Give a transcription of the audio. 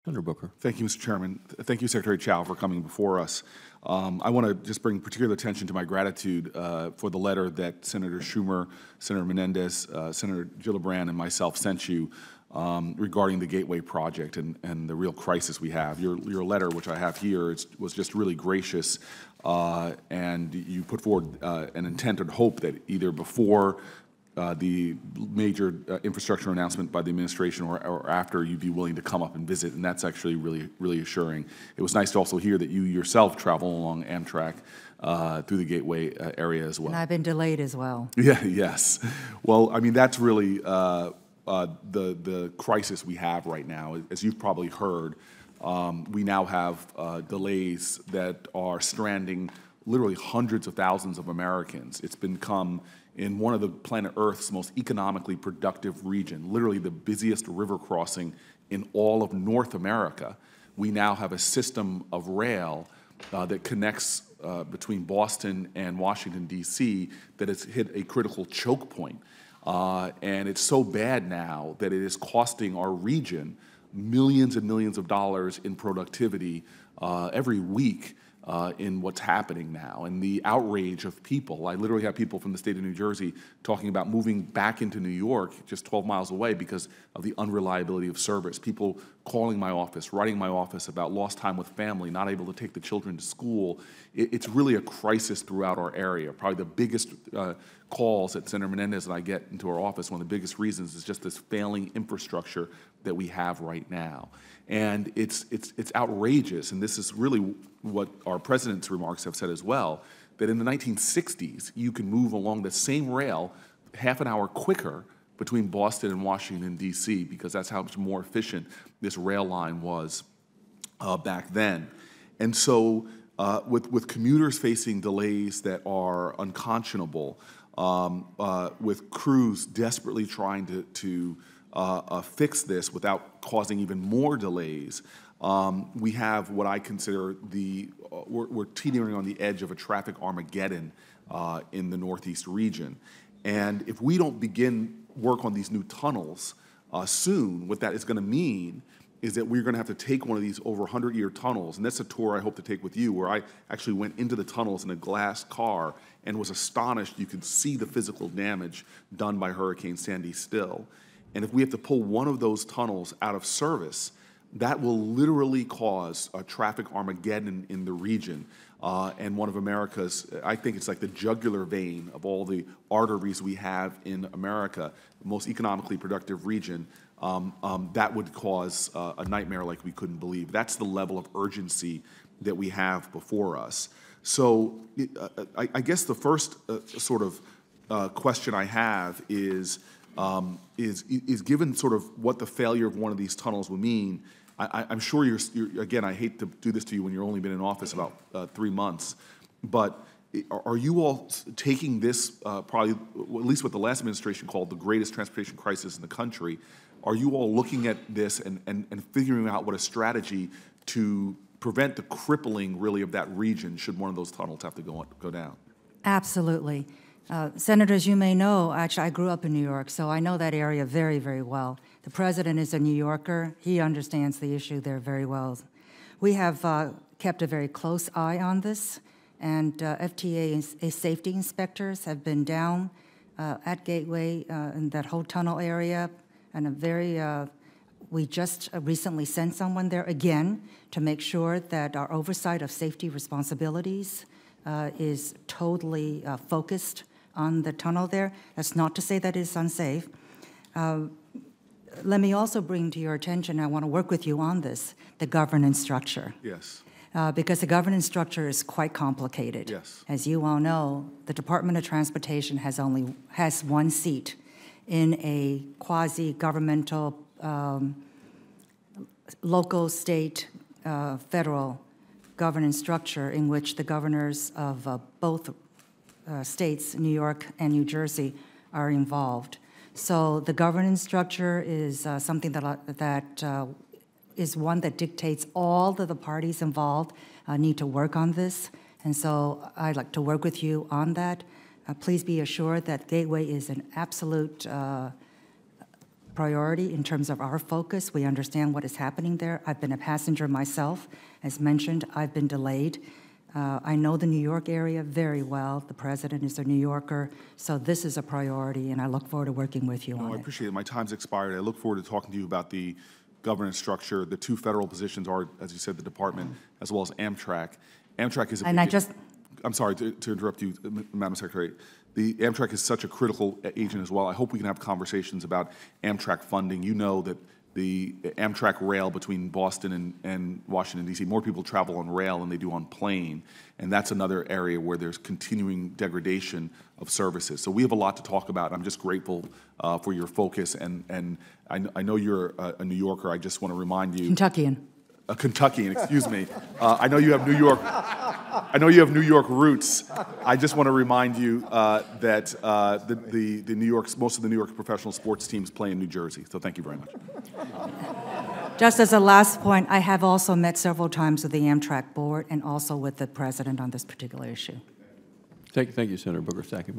Senator Booker. Thank you, Mr. Chairman. Thank you, Secretary Chao, for coming before us. I want to just bring particular attention to my gratitude for the letter that Senator Schumer, Senator Menendez, Senator Gillibrand, and myself sent you regarding the Gateway project and the real crisis we have. Your letter, which I have here, was just really gracious, and you put forward an intent and hope that either before the major infrastructure announcement by the administration or after, you'd be willing to come up and visit, and that's actually really assuring. It was nice to also hear that you yourself travel along Amtrak through the Gateway area as well. And I've been delayed as well. Yeah, yes. Well, I mean, that's really the crisis we have right now. As you've probably heard, we now have delays that are stranding literally hundreds of thousands of Americans. It's become, in one of the planet Earth's most economically productive region, literally the busiest river crossing in all of North America, we now have a system of rail that connects between Boston and Washington, D.C., that has hit a critical choke point. And it's so bad now that it is costing our region millions and millions of dollars in productivity every week in what's happening now. And the outrage of people, I literally have people from the state of New Jersey talking about moving back into New York, just 12 miles away, because of the unreliability of service. People calling my office, writing my office about lost time with family, not able to take the children to school. It's really a crisis throughout our area. Probably the biggest calls that Senator Menendez and I get into our office, one of the biggest reasons is just this failing infrastructure that we have right now. And it's outrageous, and this is really what our president's remarks have said as well, that in the 1960s, you can move along the same rail half an hour quicker between Boston and Washington, D.C., because that's how much more efficient this rail line was back then. And so with commuters facing delays that are unconscionable, with crews desperately trying to fix this without causing even more delays, we have what I consider we're teetering on the edge of a traffic Armageddon in the Northeast region. And if we don't begin work on these new tunnels soon, what that is going to mean is that we're going to have to take one of these over 100-year tunnels, and that's a tour I hope to take with you, where I actually went into the tunnels in a glass car and was astonished you could see the physical damage done by Hurricane Sandy still. And if we have to pull one of those tunnels out of service, that will literally cause a traffic Armageddon in the region. And one of America's, I think it's like the jugular vein of all the arteries we have in America, the most economically productive region, that would cause a nightmare like we couldn't believe. That's the level of urgency that we have before us. So I guess the first sort of question I have is given sort of what the failure of one of these tunnels would mean, I'm sure you're, again, I hate to do this to you when you've only been in office about 3 months, but are you all taking this probably, at least what the last administration called the greatest transportation crisis in the country, are you all looking at this and figuring out what a strategy to prevent the crippling, really, of that region should one of those tunnels have to go down? Absolutely. Senators, you may know, actually, I grew up in New York, so I know that area very, very well. The president is a New Yorker. He understands the issue there very well. We have kept a very close eye on this, and FTA safety inspectors have been down at Gateway in that whole tunnel area, and we just recently sent someone there again to make sure that our oversight of safety responsibilities is totally focused on the tunnel there. That's not to say that it's unsafe. Let me also bring to your attention, I want to work with you on this, the governance structure. Yes. Because the governance structure is quite complicated. Yes. As you all know, the Department of Transportation has one seat in a quasi-governmental, local, state, federal governance structure in which the governors of both states, New York and New Jersey, are involved. So the governance structure is something that is one that dictates all of the parties involved need to work on this. And so I'd like to work with you on that. Please be assured that Gateway is an absolute priority in terms of our focus. We understand what is happening there. I've been a passenger myself. As mentioned, I've been delayed. I know the New York area very well. The president is a New Yorker, so this is a priority, and I look forward to working with you on I it. appreciate it. My time's expired. I look forward to talking to you about the governance structure. The two federal positions are, as you said, the department as well as Amtrak. Amtrak is a And big- I just- I'm sorry to interrupt you, Madam Secretary. The Amtrak is such a critical agent as well. I hope we can have conversations about Amtrak funding. You know that the Amtrak rail between Boston and Washington, D.C., more people travel on rail than they do on plane, and that's another area where there's continuing degradation of services. So we have a lot to talk about. I'm just grateful for your focus, and I know you're a New Yorker. I just want to remind you. Kentuckian. A Kentuckian, excuse me. I know you have New York. I know you have New York roots. I just want to remind you that the New York, most of the New York professional sports teams play in New Jersey. So thank you very much. Just as a last point, I have also met several times with the Amtrak board and also with the president on this particular issue. Thank you, Senator Booker. Second.